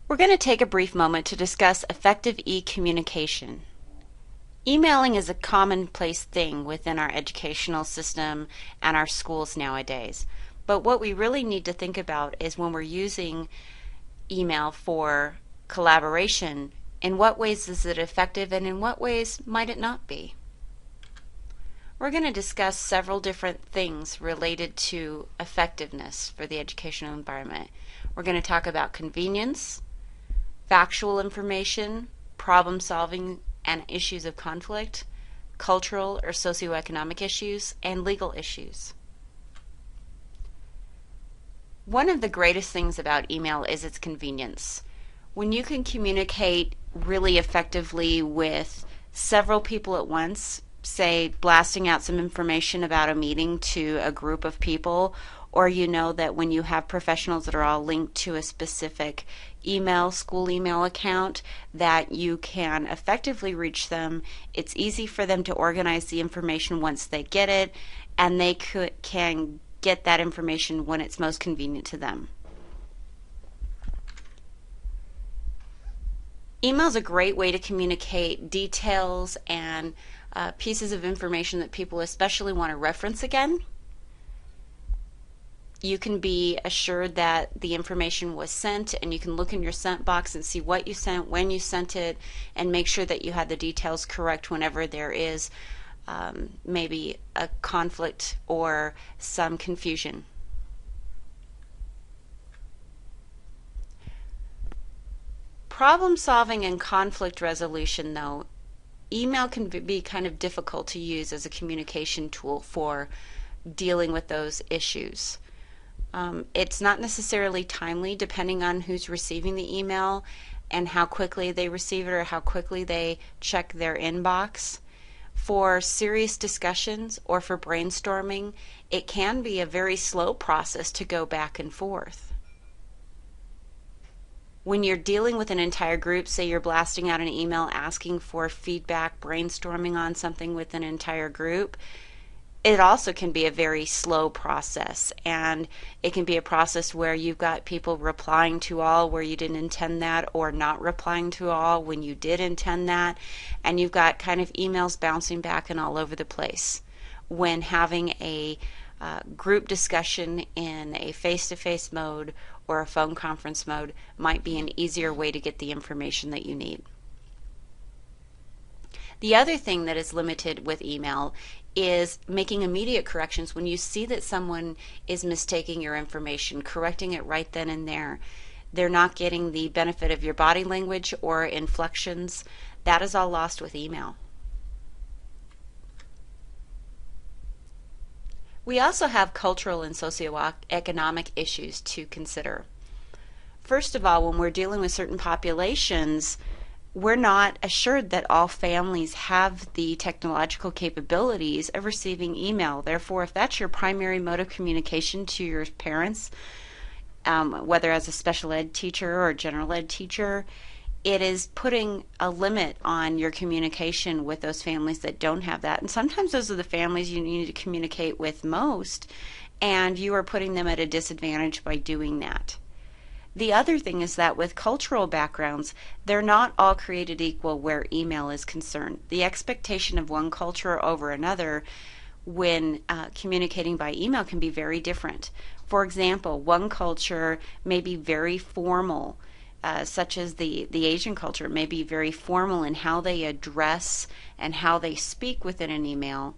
We're going to take a brief moment to discuss effective e-communication. Emailing is a commonplace thing within our educational system and our schools nowadays. But what we really need to think about is when we're using email for collaboration, in what ways is it effective and in what ways might it not be? We're going to discuss several different things related to effectiveness for the educational environment. We're going to talk about convenience, factual information, problem solving and issues of conflict, cultural or socioeconomic issues, and legal issues. One of the greatest things about email is its convenience. When you can communicate really effectively with several people at once, say blasting out some information about a meeting to a group of people, or you know that when you have professionals that are all linked to a specific school email account, that you can effectively reach them. It's easy for them to organize the information once they get it, and they can get that information when it's most convenient to them. Email is a great way to communicate details and pieces of information that people especially want to reference again. You can be assured that the information was sent, and you can look in your sent box and see what you sent, when you sent it, and make sure that you had the details correct whenever there is maybe a conflict or some confusion. Problem solving and conflict resolution, though, email can be kind of difficult to use as a communication tool for dealing with those issues. It's not necessarily timely depending on who's receiving the email and how quickly they receive it or how quickly they check their inbox. For serious discussions or for brainstorming, it can be a very slow process to go back and forth. When you're dealing with an entire group, say you're blasting out an email asking for feedback, brainstorming on something with an entire group, it also can be a very slow process, and it can be a process where you've got people replying to all where you didn't intend that, or not replying to all when you did intend that, and you've got kind of emails bouncing back and all over the place. When having a group discussion in a face-to-face mode or a phone conference mode might be an easier way to get the information that you need. The other thing that is limited with email is making immediate corrections when you see that someone is mistaking your information, correcting it right then and there. They're not getting the benefit of your body language or inflections. That is all lost with email. We also have cultural and socioeconomic issues to consider. First of all, when we're dealing with certain populations, we're not assured that all families have the technological capabilities of receiving email. Therefore, if that's your primary mode of communication to your parents, whether as a special ed teacher or a general ed teacher, it is putting a limit on your communication with those families that don't have that. And sometimes those are the families you need to communicate with most, and you are putting them at a disadvantage by doing that. The other thing is that with cultural backgrounds, they're not all created equal where email is concerned. The expectation of one culture over another when communicating by email can be very different. For example, one culture may be very formal, such as the Asian culture may be very formal in how they address and how they speak within an email,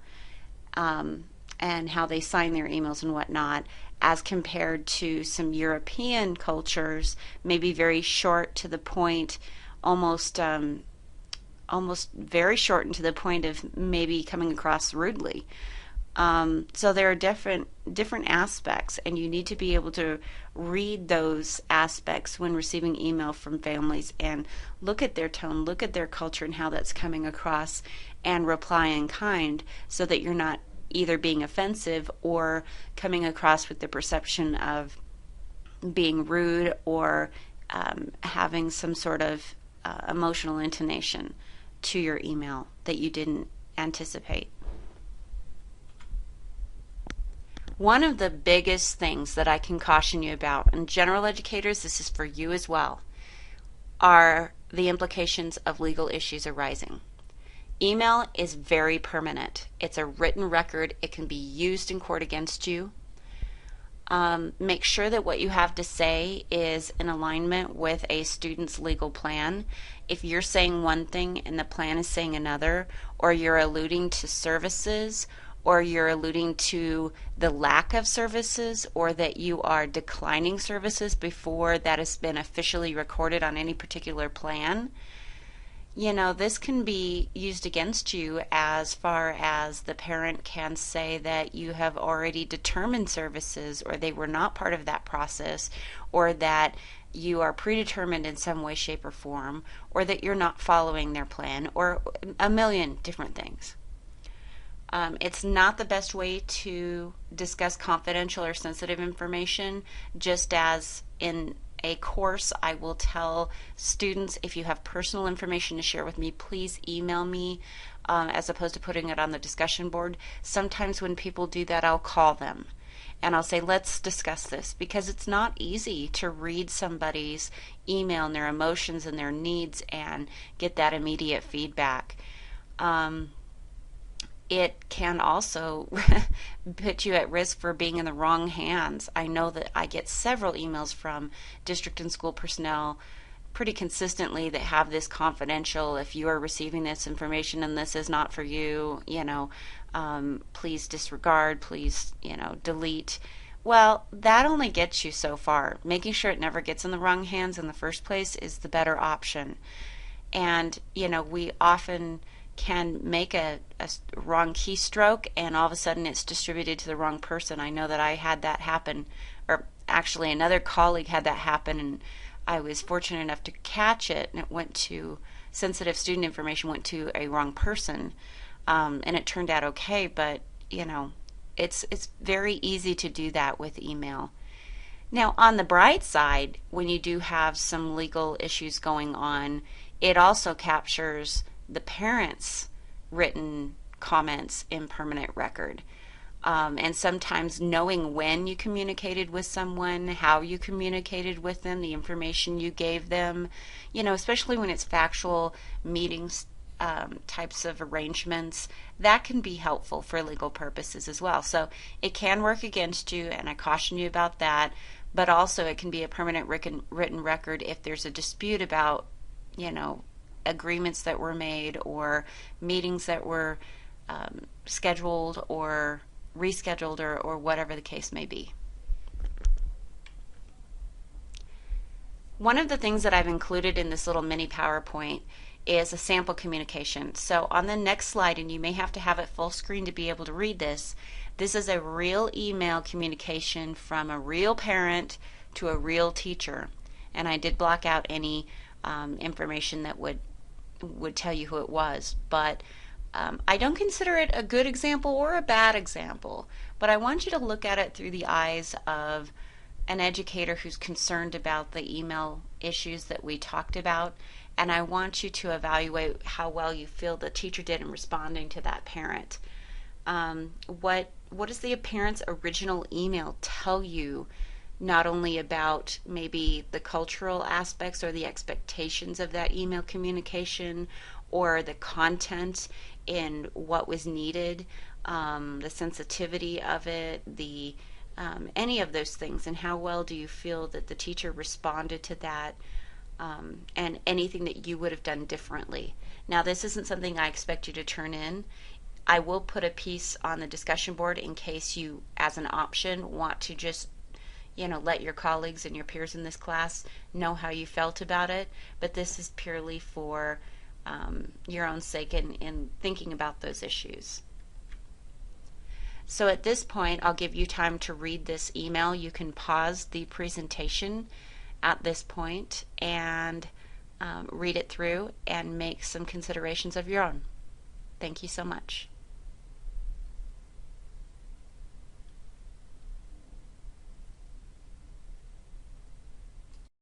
and how they sign their emails and whatnot, as compared to some European cultures, maybe very short to the point, almost very short and to the point of maybe coming across rudely. So there are different aspects, and you need to be able to read those aspects when receiving email from families and look at their tone, look at their culture and how that's coming across, and reply in kind so that you're not either being offensive or coming across with the perception of being rude or having some sort of emotional intonation to your email that you didn't anticipate. One of the biggest things that I can caution you about, and general educators, this is for you as well, are the implications of legal issues arising. Email is very permanent. It's a written record. It can be used in court against you. Make sure that what you have to say is in alignment with a student's legal plan. If you're saying one thing and the plan is saying another, or you're alluding to services, or you're alluding to the lack of services, or that you are declining services before that has been officially recorded on any particular plan, this can be used against you as far as the parent can say that you have already determined services, or they were not part of that process, or that you are predetermined in some way, shape, or form, or that you're not following their plan, or a million different things. It's not the best way to discuss confidential or sensitive information, just as in a course, I will tell students, if you have personal information to share with me, please email me, as opposed to putting it on the discussion board. Sometimes when people do that, I'll call them and I'll say, let's discuss this, because it's not easy to read somebody's email and their emotions and their needs and get that immediate feedback. It can also put you at risk for being in the wrong hands. I know that I get several emails from district and school personnel pretty consistently that have this confidential. If you are receiving this information and this is not for you, please disregard, please, delete. Well, that only gets you so far. Making sure it never gets in the wrong hands in the first place is the better option. And, we often can make a wrong keystroke and all of a sudden it's distributed to the wrong person. I know that I had that happen, or actually another colleague had that happen, and I was fortunate enough to catch it, and it went to sensitive student information, went to a wrong person, and it turned out okay. But it's very easy to do that with email. Now, on the bright side, when you do have some legal issues going on, it also captures the parents' written comments in permanent record. And sometimes knowing when you communicated with someone, how you communicated with them, the information you gave them, especially when it's factual meetings, types of arrangements, that can be helpful for legal purposes as well. So it can work against you, and I caution you about that, but also it can be a permanent written record if there's a dispute about, agreements that were made, or meetings that were scheduled or rescheduled, or whatever the case may be. One of the things that I've included in this little mini PowerPoint is a sample communication. So on the next slide, and you may have to have it full screen to be able to read this, this is a real email communication from a real parent to a real teacher. And I did block out any information that would tell you who it was, but I don't consider it a good example or a bad example, but I want you to look at it through the eyes of an educator who's concerned about the email issues that we talked about, and I want you to evaluate how well you feel the teacher did in responding to that parent. What does the parent's original email tell you, not only about maybe the cultural aspects or the expectations of that email communication, or the content in what was needed, the sensitivity of it, the any of those things, and how well do you feel that the teacher responded to that, and anything that you would have done differently. Now, this isn't something I expect you to turn in. I will put a piece on the discussion board in case you, as an option, want to just let your colleagues and your peers in this class know how you felt about it, but this is purely for your own sake in thinking about those issues. So at this point, I'll give you time to read this email. You can pause the presentation at this point and read it through and make some considerations of your own. Thank you so much.